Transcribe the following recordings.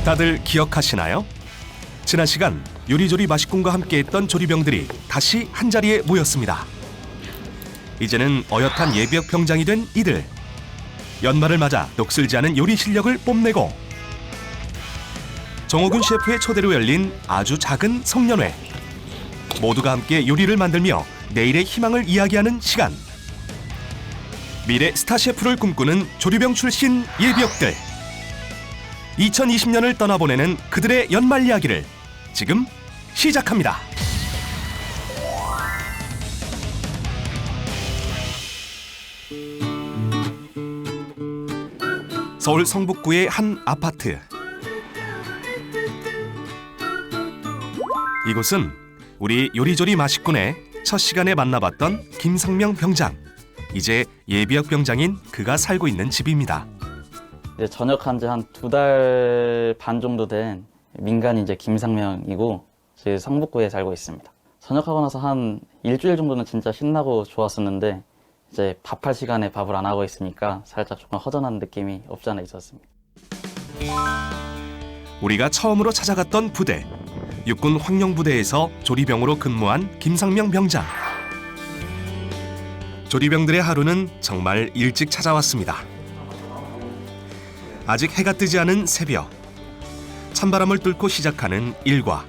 다들 기억하시나요? 지난 시간 요리조리 맛있군과 함께했던 조리병들이 다시 한자리에 모였습니다. 이제는 어엿한 예비역 병장이 된 이들. 연말을 맞아 녹슬지 않은 요리 실력을 뽐내고 정호균 셰프의 초대로 열린 아주 작은 송년회. 모두가 함께 요리를 만들며 내일의 희망을 이야기하는 시간. 미래 스타 셰프를 꿈꾸는 조리병 출신 예비역들. 2020년을 떠나보내는 그들의 연말 이야기를 지금 시작합니다. 서울 성북구의 한 아파트. 이곳은 우리 요리조리 맛있군의 첫 시간에 만나봤던 김상명 병장. 이제 예비역 병장인 그가 살고 있는 집입니다. 이제 전역한 지 한 2달 반 정도 된 민간인 이제 김상명이고 이제 성북구에 살고 있습니다. 전역하고 나서 한 일주일 정도는 진짜 신나고 좋았었는데 이제 밥할 시간에 밥을 안 하고 있으니까 살짝 조금 허전한 느낌이 없지 않아 있었습니다. 우리가 처음으로 찾아갔던 부대. 육군 황령부대에서 조리병으로 근무한 김상명 병장. 조리병들의 하루는 정말 일찍 찾아왔습니다. 아직 해가 뜨지 않은 새벽. 찬바람을 뚫고 시작하는 일과.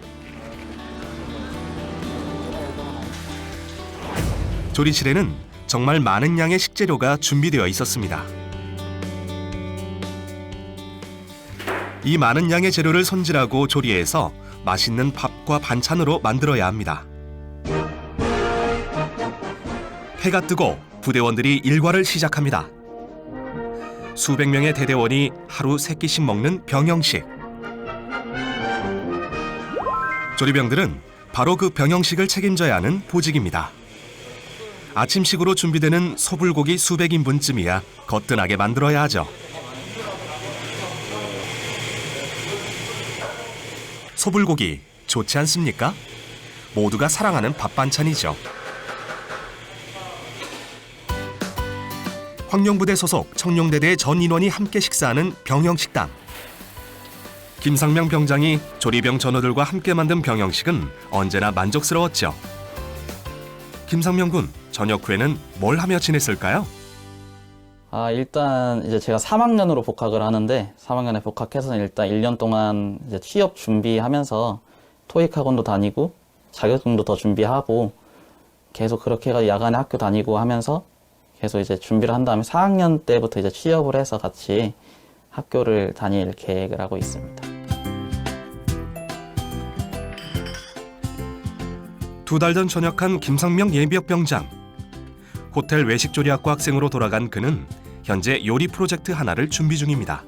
조리실에는 정말 많은 양의 식재료가 준비되어 있었습니다. 이 많은 양의 재료를 손질하고 조리해서 맛있는 밥과 반찬으로 만들어야 합니다. 해가 뜨고 부대원들이 일과를 시작합니다. 수백 명의 대대원이 하루 3끼씩 먹는 병영식. 조리병들은 바로 그 병영식을 책임져야 하는 보직입니다. 아침식으로 준비되는 소불고기 수백 인분쯤이야 거뜬하게 만들어야 하죠. 소불고기 좋지 않습니까? 모두가 사랑하는 밥 반찬이죠. 황령부대 소속 청룡대대 전 인원이 함께 식사하는 병영식당. 김상명 병장이 조리병 전우들과 함께 만든 병영식은 언제나 만족스러웠죠. 김상명 군, 저녁 후에는 뭘 하며 지냈을까요? 일단 이제 제가 3학년으로 복학을 하는데 3학년에 복학해서 일단 1년 동안 이제 취업 준비하면서 토익 학원도 다니고 자격증도 더 준비하고 계속 그렇게 해서 야간에 학교 다니고 하면서 계속 이제 준비를 한 다음에 4학년 때부터 이제 취업을 해서 같이 학교를 다닐 계획을 하고 있습니다. 2달 전 전역한 김상명 예비역 병장. 호텔 외식조리학과 학생으로 돌아간 그는 현재 요리 프로젝트 하나를 준비 중입니다.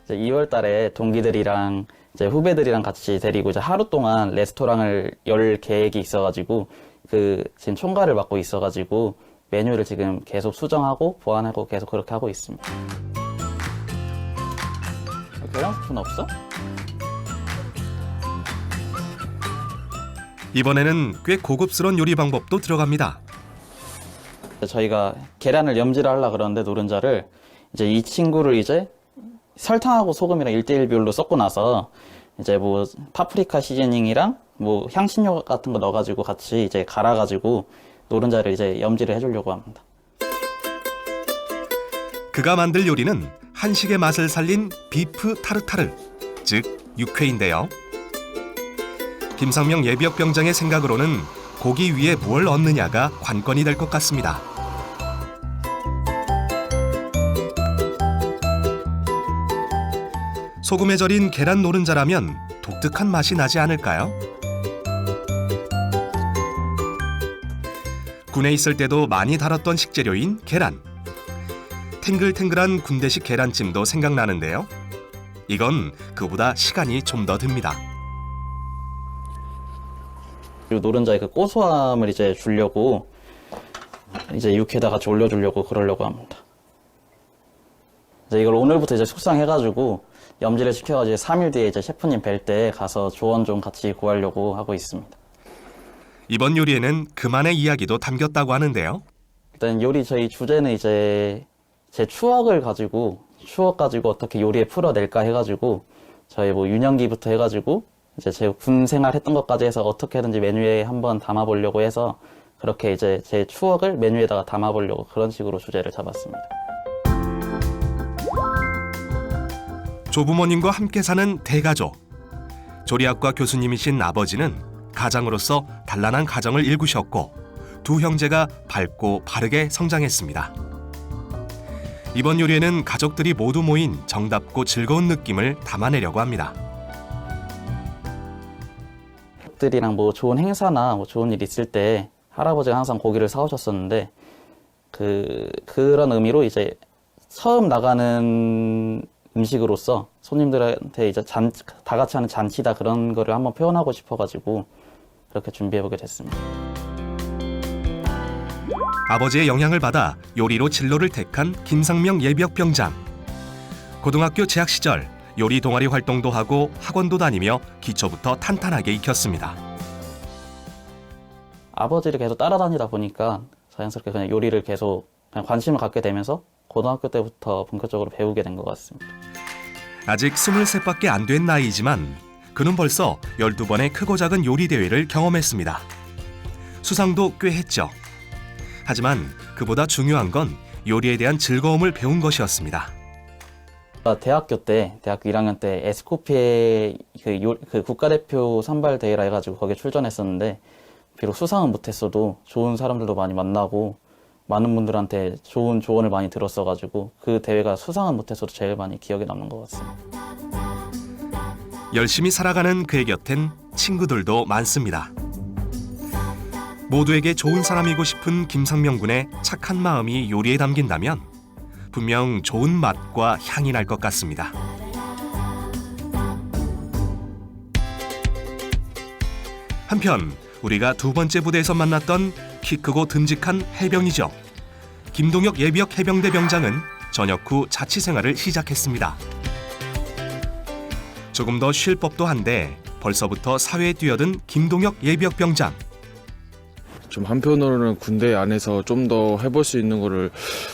이제 2월 달에 동기들이랑 이제 후배들이랑 같이 데리고 이제 하루 동안 레스토랑을 열 계획이 있어가지고 지금 총괄을 맡고 있어가지고 메뉴를 지금 계속 수정하고 보완하고 계속 그렇게 하고 있습니다. 계란 스푼 없어? 이번에는 꽤 고급스러운 요리 방법도 들어갑니다. 저희가 계란을 염지를 하려고 그러는데 노른자를 이제 이 친구를 이제 설탕하고 소금이랑 1:1 비율로 섞고 나서 이제 뭐 파프리카 시즈닝이랑 뭐 향신료 같은 거 넣어가지고 같이 이제 갈아가지고 노른자를 이제 염지를 해주려고 합니다. 그가 만들 요리는 한식의 맛을 살린 비프 타르타르, 즉 육회인데요. 김상명 예비역 병장의 생각으로는 고기 위에 무엇을 얹느냐가 관건이 될 것 같습니다. 소금에 절인 계란 노른자라면 독특한 맛이 나지 않을까요? 군에 있을 때도 많이 다뤘던 식재료인 계란. 탱글탱글한 군대식 계란찜도 생각나는데요. 이건 그보다 시간이 좀 더 듭니다. 그리고 노른자의 그 고소함을 이제 주려고 이제 육회에다 같이 올려주려고 그러려고 합니다. 이제 이걸 오늘부터 이제 숙성해가지고 염지를 시켜가지고 3일 뒤에 이제 셰프님 뵐 때 가서 조언 좀 같이 구하려고 하고 있습니다. 이번 요리에는 그만의 이야기도 담겼다고 하는데요. 일단 요리 저희 주제는 이제 제 추억 가지고 어떻게 요리에 풀어낼까 해가지고 저희 뭐 유년기부터 해가지고 이제 제 군 생활했던 것까지 해서 어떻게든지 메뉴에 한번 담아보려고 해서 그렇게 이제 제 추억을 메뉴에다가 담아보려고 그런 식으로 주제를 잡았습니다. 조부모님과 함께 사는 대가족. 조리학과 교수님이신 아버지는 가장으로서 단란한 가정을 일구셨고 두 형제가 밝고 바르게 성장했습니다. 이번 요리에는 가족들이 모두 모인 정답고 즐거운 느낌을 담아내려고 합니다. 가족들이랑 뭐 좋은 행사나 뭐 좋은 일 있을 때 할아버지가 항상 고기를 사오셨었는데 그런 의미로 이제 처음 나가는 음식으로서 손님들한테 이제 다 같이 하는 잔치다 그런 거를 한번 표현하고 싶어가지고 그렇게 준비해보게 됐습니다. 아버지의 영향을 받아 요리로 진로를 택한 김상명 예비역병장. 고등학교 재학 시절 요리 동아리 활동도 하고 학원도 다니며 기초부터 탄탄하게 익혔습니다. 아버지를 계속 따라다니다 보니까 자연스럽게 그냥 요리를 계속 그냥 관심을 갖게 되면서 고등학교 때부터 본격적으로 배우게 된 것 같습니다. 아직 23밖에 안 된 나이지만 그는 벌써 12번의 크고 작은 요리 대회를 경험했습니다. 수상도 꽤 했죠. 하지만 그보다 중요한 건 요리에 대한 즐거움을 배운 것이었습니다. 대학교 1학년 때 에스코피에 그 국가대표 선발 대회라 해가지고 거기에 출전했었는데 비록 수상은 못했어도 좋은 사람들도 많이 만나고 많은 분들한테 좋은 조언을 많이 들었어가지고 그 대회가 수상은 못했어도 제일 많이 기억에 남는 것 같습니다. 열심히 살아가는 그의 곁엔 친구들도 많습니다. 모두에게 좋은 사람이고 싶은 김상명 군의 착한 마음이 요리에 담긴다면 분명 좋은 맛과 향이 날 것 같습니다. 한편 우리가 두 번째 부대에서 만났던 키 크고 듬직한 해병이죠. 김동혁 예비역 해병대 병장은 전역 후 자취 생활을 시작했습니다. 조금 더 쉴 법도 한데 벌써부터 사회에 뛰어든 김동혁 예비역 병장. 좀 한편으로는 군대 안에서 좀 더 해볼 수 있는 거를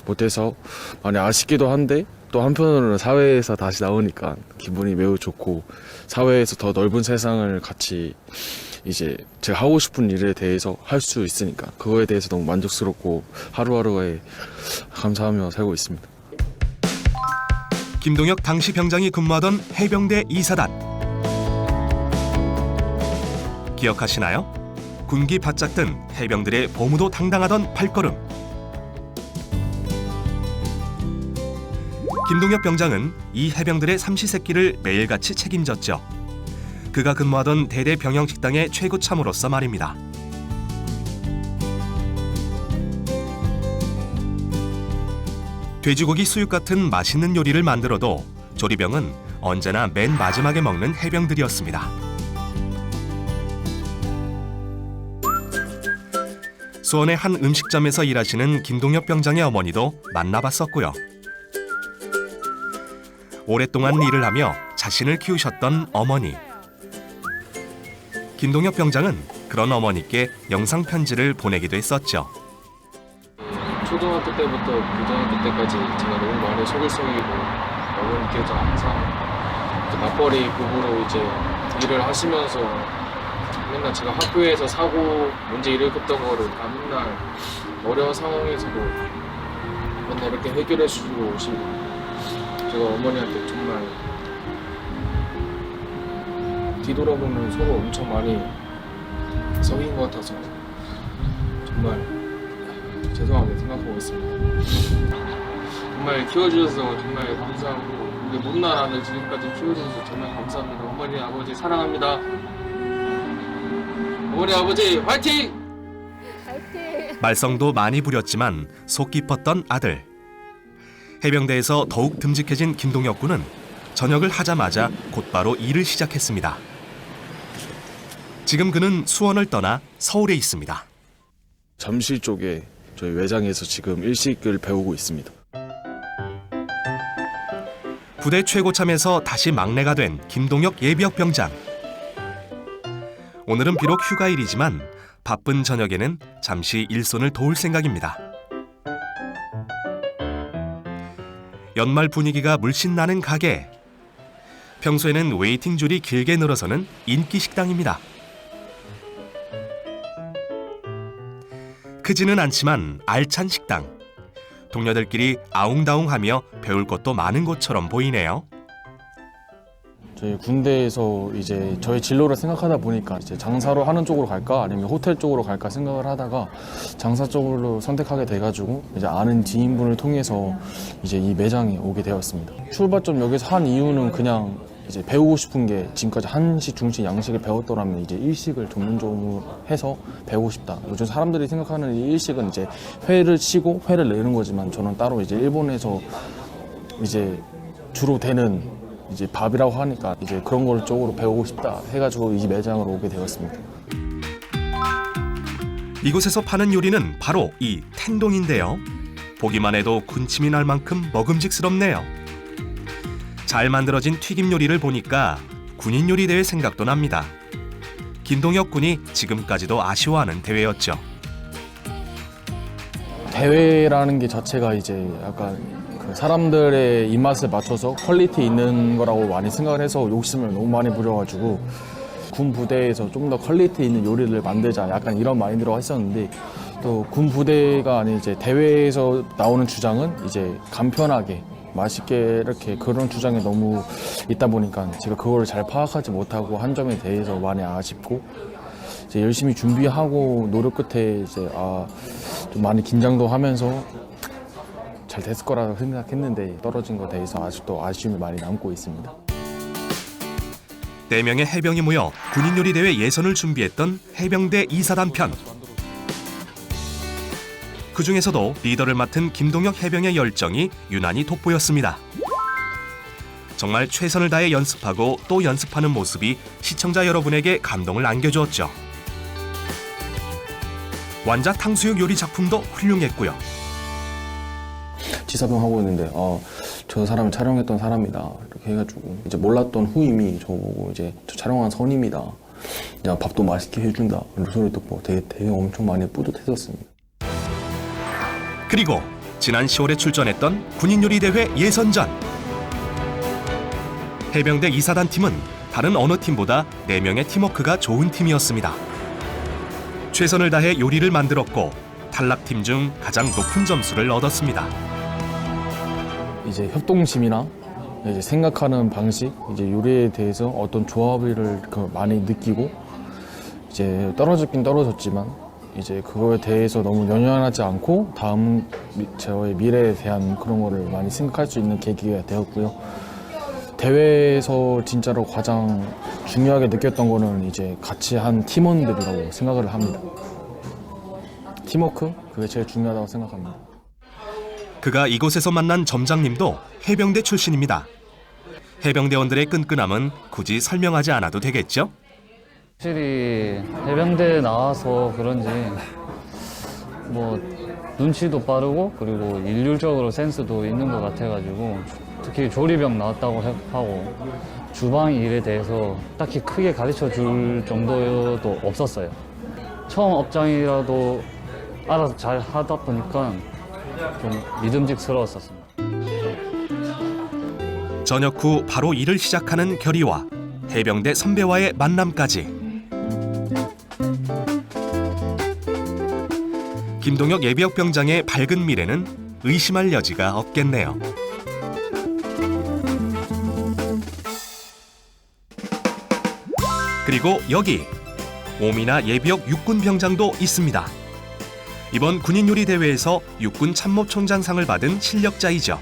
못해서 많이 아쉽기도 한데 또 한편으로는 사회에서 다시 나오니까 기분이 매우 좋고 사회에서 더 넓은 세상을 같이 이제 제가 하고 싶은 일에 대해서 할 수 있으니까 그거에 대해서 너무 만족스럽고 하루하루에 감사하며 살고 있습니다. 김동혁 당시 병장이 근무하던 해병대 2사단. 기억하시나요? 군기 바짝 든 해병들의 보무도 당당하던 발걸음. 김동혁 병장은 이 해병들의 삼시세끼를 매일같이 책임졌죠. 그가 근무하던 대대 병영식당의 최고 참으로서 말입니다. 돼지고기 수육 같은 맛있는 요리를 만들어도 조리병은 언제나 맨 마지막에 먹는 해병들이었습니다. 수원의 한 음식점에서 일하시는 김동혁 병장의 어머니도 만나봤었고요. 오랫동안 일을 하며 자신을 키우셨던 어머니. 김동혁 병장은 그런 어머니께 영상 편지를 보내기도 했었죠. 초등학교 때부터 고등학교 때까지 제가 너무 많이 속을 썩이고 어머니께서 항상 맞벌이 부부로 이제 일을 하시면서 맨날 제가 학교에서 사고 문제 일으켰던 거를 다 맨날 어려운 상황에서도 맨날 이렇게 해결해 주시고 오시고 제가 어머니한테 정말 뒤돌아보면 서로 엄청 많이 썩인 것 같아서 정말 죄송하게 생각하고 있습니다. 정말 키워주셔서 정말 감사하고 우리 못난 아들 지금까지 키워주셔서 정말 감사합니다. 어머니 아버지 사랑합니다. 어머니 아버지 화이팅! 말썽도 많이 부렸지만 속 깊었던 아들. 해병대에서 더욱 듬직해진 김동혁 군은 전역을 하자마자 곧바로 일을 시작했습니다. 지금 그는 수원을 떠나 서울에 있습니다. 잠실 쪽에 저희 외장에서 지금 일식을 배우고 있습니다. 부대 최고참에서 다시 막내가 된 김동혁 예비역 병장. 오늘은 비록 휴가일이지만 바쁜 저녁에는 잠시 일손을 도울 생각입니다. 연말 분위기가 물씬 나는 가게. 평소에는 웨이팅 줄이 길게 늘어서는 인기 식당입니다. 크지는 않지만 알찬 식당. 동료들끼리 아웅다웅하며 배울 것도 많은 곳처럼 보이네요. 저희 군대에서 이제 저희 진로를 생각하다 보니까 이제 장사로 하는 쪽으로 갈까 아니면 호텔 쪽으로 갈까 생각을 하다가 장사 쪽으로 선택하게 돼가지고 이제 아는 지인분을 통해서 이제 이 매장에 오게 되었습니다. 출발점 여기서 한 이유는 그냥 이제 배우고 싶은 게 지금까지 한식, 중식, 양식을 배웠더라면 이제 일식을 전문적으로 해서 배우고 싶다. 요즘 사람들이 생각하는 이 일식은 이제 회를 치고 회를 내는 거지만 저는 따로 이제 일본에서 이제 주로 되는 이제 밥이라고 하니까 이제 그런 걸 쪽으로 배우고 싶다 해가지고 이 매장으로 오게 되었습니다. 이곳에서 파는 요리는 바로 이 텐동인데요. 보기만 해도 군침이 날 만큼 먹음직스럽네요. 잘 만들어진 튀김 요리를 보니까 군인 요리 대회 생각도 납니다. 김동혁 군이 지금까지도 아쉬워하는 대회였죠. 대회라는 게 자체가 이제 약간 그 사람들의 입맛에 맞춰서 퀄리티 있는 거라고 많이 생각을 해서 욕심을 너무 많이 부려가지고 군 부대에서 좀 더 퀄리티 있는 요리를 만들자 약간 이런 마인드로 했었는데 또 군 부대가 아닌 이제 대회에서 나오는 주장은 이제 간편하게 맛있게 이렇게 그런 주장이 너무 있다 보니까 제가 그거를 잘 파악하지 못하고 한 점에 대해서 많이 아쉽고 이제 열심히 준비하고 노력 끝에 이제 좀 많이 긴장도 하면서 잘 됐을 거라고 생각했는데 떨어진 것에 대해서 아직도 아쉬움이 많이 남고 있습니다. 4명의 해병이 모여 군인 요리 대회 예선을 준비했던 해병대 2사단 편. 그 중에서도 리더를 맡은 김동혁 해병의 열정이 유난히 돋보였습니다. 정말 최선을 다해 연습하고 또 연습하는 모습이 시청자 여러분에게 감동을 안겨주었죠. 완자 탕수육 요리 작품도 훌륭했고요. 지사병 하고 있는데 저 사람은 촬영했던 사람이다 이렇게 해가지고 이제 몰랐던 후임이 저보고 이제 저 촬영한 선임이다. 야 밥도 맛있게 해준다 이런 소리 듣고 되게 엄청 많이 뿌듯했었습니다. 그리고 지난 10월에 출전했던 군인요리대회 예선전. 해병대 2사단 팀은 다른 어느 팀보다 4명의 팀워크가 좋은 팀이었습니다. 최선을 다해 요리를 만들었고 탈락팀 중 가장 높은 점수를 얻었습니다. 이제 협동심이나 이제 생각하는 방식, 이제 요리에 대해서 어떤 조합을 많이 느끼고 이제 떨어졌긴 떨어졌지만 이제 그거에 대해서 너무 연연하지 않고 다음 저의 미래에 대한 그런 거를 많이 생각할 수 있는 계기가 되었고요. 대회에서 진짜로 가장 중요하게 느꼈던 거는 이제 같이 한 팀원들이라고 생각을 합니다. 팀워크? 그게 제일 중요하다고 생각합니다. 그가 이곳에서 만난 점장님도 해병대 출신입니다. 해병대원들의 끈끈함은 굳이 설명하지 않아도 되겠죠? 확실히 해병대 나와서 그런지 뭐 눈치도 빠르고 그리고 일률적으로 센스도 있는 것 같아가지고 특히 조리병 나왔다고 하고 주방 일에 대해서 딱히 크게 가르쳐 줄 정도도 없었어요. 처음 업장이라도 알아서 잘 하다 보니까 좀 믿음직스러웠었습니다. 저녁 후 바로 일을 시작하는 결의와 해병대 선배와의 만남까지. 김동혁 예비역 병장의 밝은 미래는 의심할 여지가 없겠네요. 그리고 여기 오미나 예비역 육군 병장도 있습니다. 이번 군인요리 대회에서 육군 참모총장상을 받은 실력자이죠.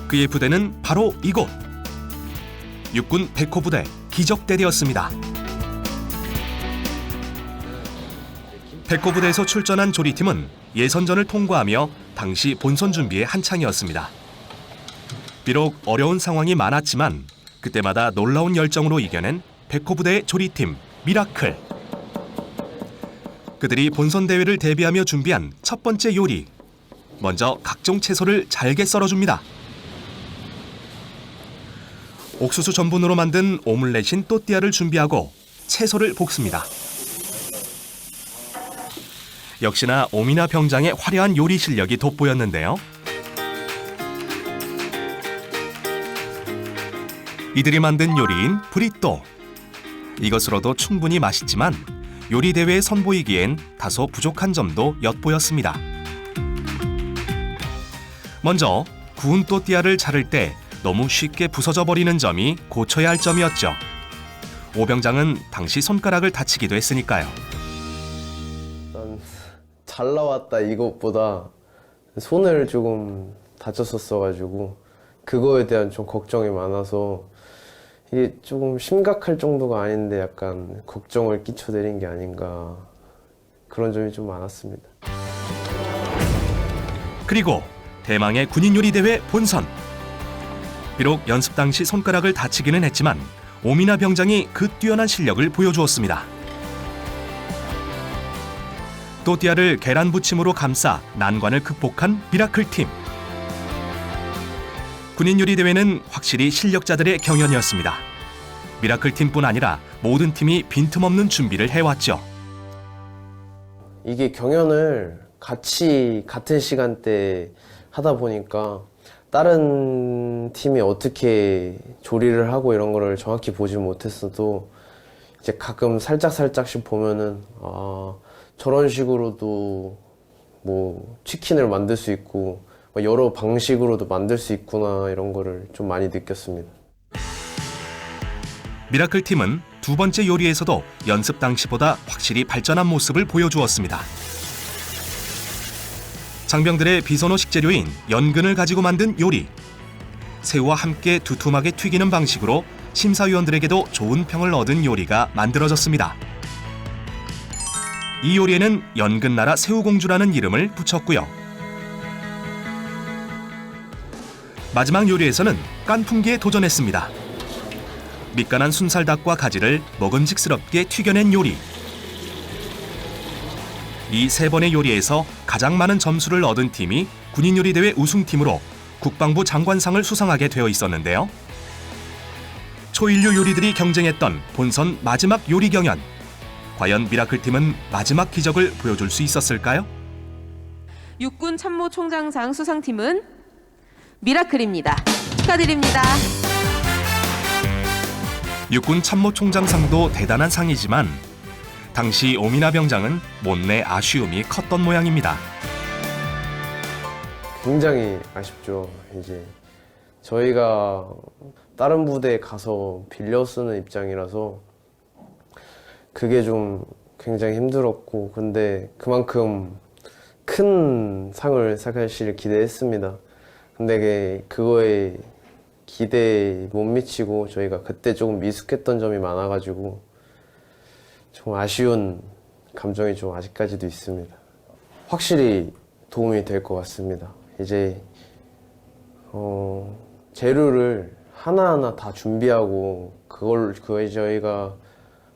그의 부대는 바로 이곳. 육군 백호부대 기적대대였습니다. 백호부대에서 출전한 조리팀은 예선전을 통과하며 당시 본선 준비에 한창이었습니다. 비록 어려운 상황이 많았지만 그때마다 놀라운 열정으로 이겨낸 백호부대의 조리팀 미라클. 그들이 본선 대회를 대비하며 준비한 첫 번째 요리. 먼저 각종 채소를 잘게 썰어줍니다. 옥수수 전분으로 만든 오믈렛인 또띠아를 준비하고 채소를 볶습니다. 역시나 오미나 병장의 화려한 요리 실력이 돋보였는데요. 이들이 만든 요리인 브리또. 이것으로도 충분히 맛있지만 요리 대회에 선보이기엔 다소 부족한 점도 엿보였습니다. 먼저 구운 또띠아를 자를 때 너무 쉽게 부서져 버리는 점이 고쳐야 할 점이었죠. 오 병장은 당시 손가락을 다치기도 했으니까요. 일단 잘 나왔다 이것보다 손을 조금 다쳤었어가지고 그거에 대한 좀 걱정이 많아서 이게 조금 심각할 정도가 아닌데 약간 걱정을 끼쳐드린 게 아닌가 그런 점이 좀 많았습니다. 그리고 대망의 군인 요리 대회 본선. 비록 연습 당시 손가락을 다치기는 했지만 오미나 병장이 그 뛰어난 실력을 보여주었습니다. 또띠아를 계란 부침으로 감싸 난관을 극복한 미라클 팀. 군인 요리 대회는 확실히 실력자들의 경연이었습니다. 미라클 팀뿐 아니라 모든 팀이 빈틈없는 준비를 해왔죠. 이게 경연을 같이 같은 시간대에 하다 보니까 다른 팀이 어떻게 조리를 하고 이런 거를 정확히 보지 못했어도 이제 가끔 살짝씩 보면은 저런 식으로도 뭐 치킨을 만들 수 있고 여러 방식으로도 만들 수 있구나 이런 거를 좀 많이 느꼈습니다. 미라클 팀은 두 번째 요리에서도 연습 당시보다 확실히 발전한 모습을 보여주었습니다. 장병들의 비선호 식재료인 연근을 가지고 만든 요리. 새우와 함께 두툼하게 튀기는 방식으로 심사위원들에게도 좋은 평을 얻은 요리가 만들어졌습니다. 이 요리에는 연근나라 새우공주라는 이름을 붙였고요. 마지막 요리에서는 깐풍기에 도전했습니다. 밑간한 순살닭과 가지를 먹음직스럽게 튀겨낸 요리. 이 세 번의 요리에서 가장 많은 점수를 얻은 팀이 군인요리대회 우승팀으로 국방부 장관상을 수상하게 되어 있었는데요. 초인류 요리들이 경쟁했던 본선 마지막 요리 경연. 과연 미라클팀은 마지막 기적을 보여줄 수 있었을까요? 육군 참모총장상 수상팀은 미라클입니다. 축하드립니다. 육군 참모총장상도 대단한 상이지만 당시 오미나 병장은 못내 아쉬움이 컸던 모양입니다. 굉장히 아쉽죠. 이제 저희가 다른 부대에 가서 빌려 쓰는 입장이라서 그게 좀 굉장히 힘들었고 근데 그만큼 큰 상을 사실 기대했습니다. 근데 그거에 기대에 못 미치고 저희가 그때 조금 미숙했던 점이 많아가지고 좀 아쉬운 감정이 좀 아직까지도 있습니다. 확실히 도움이 될 것 같습니다. 이제 재료를 하나하나 다 준비하고 그걸 저희가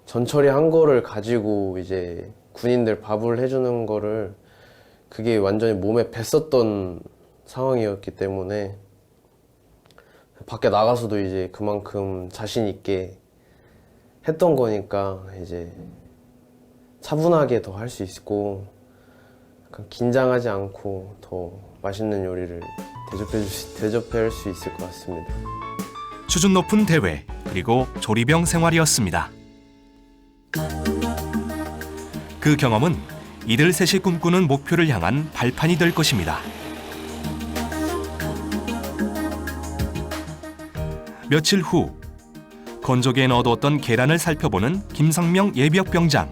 전처리 한 거를 가지고 이제 군인들 밥을 해주는 거를 그게 완전히 몸에 뱄었던 상황이었기 때문에 밖에 나가서도 이제 그만큼 자신 있게 했던 거니까 이제 차분하게 더 할 수 있고 약간 긴장하지 않고 더 맛있는 요리를 대접할 수 있을 것 같습니다. 수준 높은 대회 그리고 조리병 생활이었습니다. 그 경험은 이들 셋이 꿈꾸는 목표를 향한 발판이 될 것입니다. 며칠 후 건조기에 넣어뒀던 계란을 살펴보는 김상명 예비역 병장.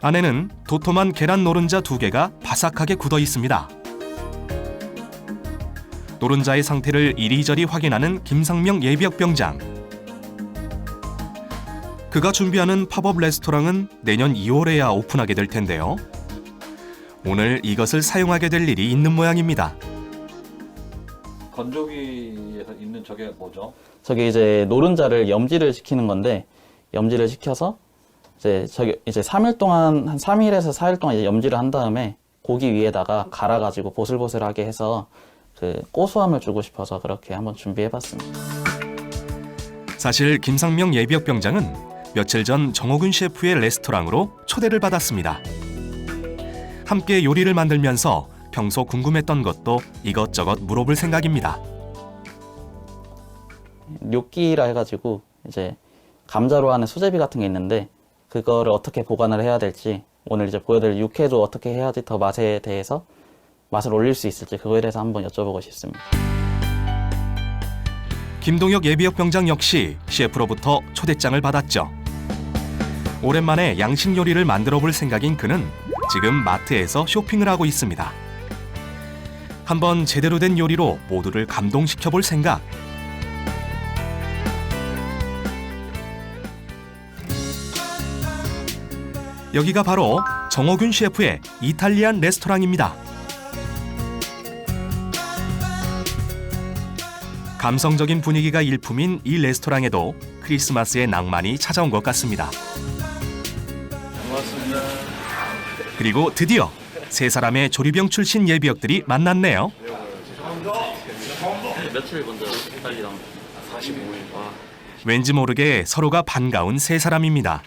안에는 도톰한 계란 노른자 2개가 바삭하게 굳어 있습니다. 노른자의 상태를 이리저리 확인하는 김상명 예비역 병장. 그가 준비하는 팝업 레스토랑은 내년 2월에야 오픈하게 될 텐데요. 오늘 이것을 사용하게 될 일이 있는 모양입니다. 건조기에서 있는 저게 뭐죠? 저게 이제 노른자를 염지를 시키는 건데 염지를 시켜서 이제 3일 동안 한 3일에서 4일 동안 이제 염지를 한 다음에 고기 위에다가 갈아가지고 보슬보슬하게 해서 그 고소함을 주고 싶어서 그렇게 한번 준비해봤습니다. 사실 김상명 예비역 병장은 며칠 전 정호근 셰프의 레스토랑으로 초대를 받았습니다. 함께 요리를 만들면서 평소 궁금했던 것도 이것저것 물어볼 생각입니다. 뇨끼라 해가지고 이제 감자로 하는 수제비 같은 게 있는데 그거를 어떻게 보관을 해야 될지 오늘 이제 보여드릴 육회도 어떻게 해야지 더 맛에 대해서 맛을 올릴 수 있을지 그거에 대해서 한번 여쭤보고 싶습니다. 김동혁 예비역 병장 역시 셰프로부터 초대장을 받았죠. 오랜만에 양식 요리를 만들어 볼 생각인 그는 지금 마트에서 쇼핑을 하고 있습니다. 한번 제대로 된 요리로 모두를 감동시켜 볼 생각. 여기가 바로 정호균 셰프의 이탈리안 레스토랑입니다. 감성적인 분위기가 일품인 이 레스토랑에도 크리스마스의 낭만이 찾아온 것 같습니다. 고맙습니다. 그리고 드디어 세 사람의 조리병 출신 예비역들이 만났네요. 며칠 먼저 빨리 나온 45일. 왠지 모르게 서로가 반가운 세 사람입니다.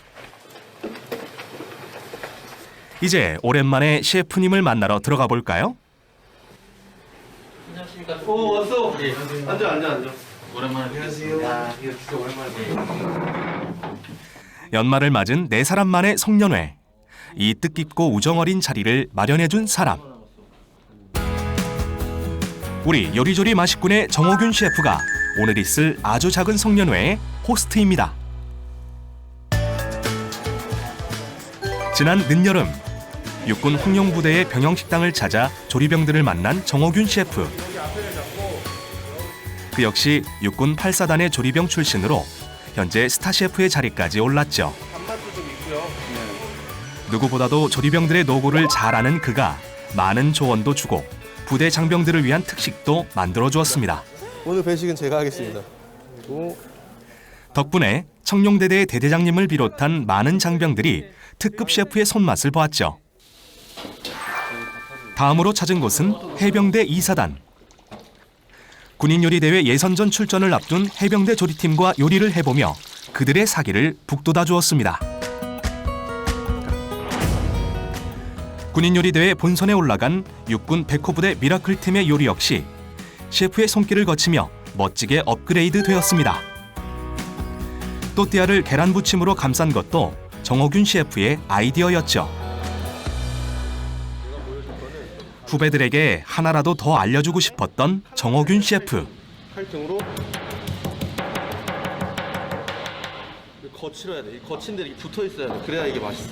이제 오랜만에 셰프님을 만나러 들어가 볼까요? 왔어. 앉아. 오랜만에 안녕하세요. 야, 이거 진짜 오랜만에 연말을 맞은 네 사람 만의 송년회. 이 뜻깊고 우정어린 자리를 마련해준 사람. 우리 요리조리 맛있군의 정호균 셰프가 오늘 있을 아주 작은 송년회의 호스트입니다. 지난 늦여름 육군 홍영부대의 병영식당을 찾아 조리병들을 만난 정호균 셰프. 그 역시 육군 8사단의 조리병 출신으로 현재 스타 셰프의 자리까지 올랐죠. 누구보다도 조리병들의 노고를 잘 아는 그가 많은 조언도 주고 부대 장병들을 위한 특식도 만들어 주었습니다. 오늘 배식은 제가 하겠습니다. 그리고 덕분에 청룡대대의 대대장님을 비롯한 많은 장병들이 특급 셰프의 손맛을 보았죠. 다음으로 찾은 곳은 해병대 2사단. 군인요리대회 예선전 출전을 앞둔 해병대 조리팀과 요리를 해보며 그들의 사기를 북돋아 주었습니다. 군인요리대회 본선에 올라간 육군 백호부대 미라클팀의 요리 역시 셰프의 손길을 거치며 멋지게 업그레이드 되었습니다. 또띠아를 계란 부침으로 감싼 것도 정호균 셰프의 아이디어였죠. 후배들에게 하나라도 더 알려주고 싶었던 정호균 셰프. 칼등으로 거칠어야 돼. 이 거친 데 이렇게 붙어 있어야 돼. 그래야 이게 맛있어.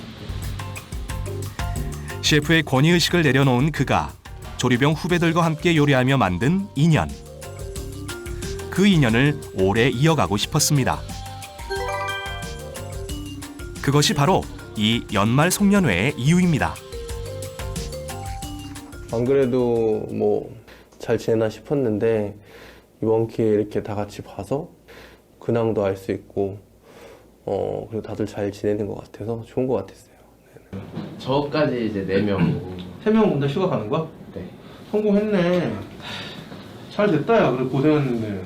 셰프의 권위의식을 내려놓은 그가 조리병 후배들과 함께 요리하며 만든 인연. 그 인연을 오래 이어가고 싶었습니다. 그것이 바로 이 연말 송년회의 이유입니다. 안 그래도 뭐 잘 지내나 싶었는데 이번 기회에 이렇게 다 같이 봐서 근황도 알 수 있고 그리고 다들 잘 지내는 것 같아서 좋은 것 같았어요. 저까지 이제 4명. 3명 혼자 휴가 가는 거야? 네. 성공했네. 잘 됐다 야. 그래 고생했는데.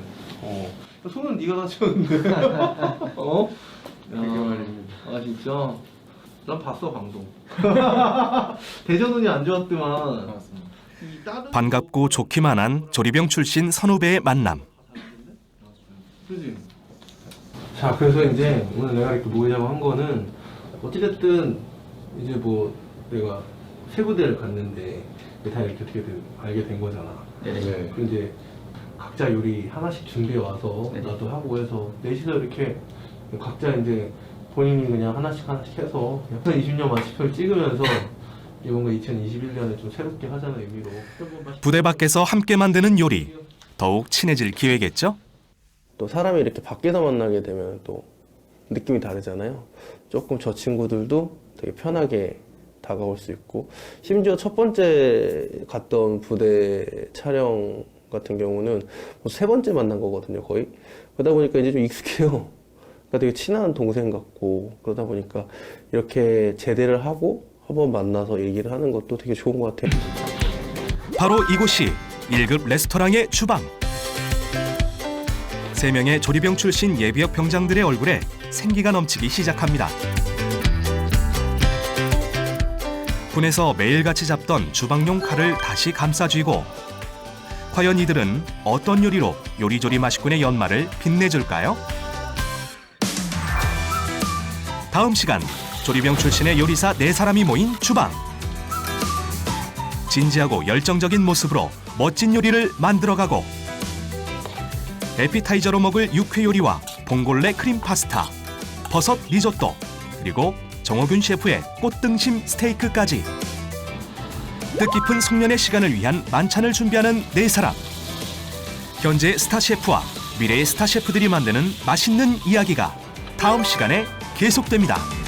손은 네가 다 치웠는데. 어? 그게 말입니다. 아 진짜? 난 봤어 방송. 대전운이 안 좋았더만. 맞습니다. 반갑고 좋기만 한 조리병 출신 선후배의 만남. 그지? 자 그래서 이제 오늘 내가 이렇게 모이자고 한 거는 어찌됐든 이제 뭐 내가 세 부대를 갔는데 다 이렇게 어떻게 알게 된 거잖아. 네. 그리고 이제 각자 요리 하나씩 준비해 와서 네. 나도 하고 해서 넷이서 이렇게 각자 이제 본인이 그냥 하나씩 해서 2020년 마침표를 찍으면서 뭔가 2021년에 좀 새롭게 하자는 의미로 부대 밖에서 함께 만드는 요리. 더욱 친해질 기회겠죠? 또 사람이 이렇게 밖에서 만나게 되면 또 느낌이 다르잖아요. 조금 저 친구들도 되게 편하게 다가올 수 있고 심지어 첫 번째 갔던 부대 촬영 같은 경우는 뭐 3번째 만난 거거든요, 거의. 그러다 보니까 이제 좀 익숙해요. 그러니까 되게 친한 동생 같고 그러다 보니까 이렇게 제대를 하고 한번 만나서 얘기를 하는 것도 되게 좋은 것 같아요. 바로 이곳이 1급 레스토랑의 주방. 3명의 조리병 출신 예비역 병장들의 얼굴에 생기가 넘치기 시작합니다. 군에서 매일같이 잡던 주방용 칼을 다시 감싸 쥐고 과연 이들은 어떤 요리로 요리조리 맛있군의 연말을 빛내줄까요? 다음 시간 조리병 출신의 요리사 4사람이 모인 주방. 진지하고 열정적인 모습으로 멋진 요리를 만들어가고 에피타이저로 먹을 육회 요리와 봉골레 크림 파스타, 버섯 리조또, 그리고 정호균 셰프의 꽃등심 스테이크까지 뜻깊은 송년회 시간을 위한 만찬을 준비하는 4사람. 현재 스타 셰프와 미래의 스타 셰프들이 만드는 맛있는 이야기가 다음 시간에 계속됩니다.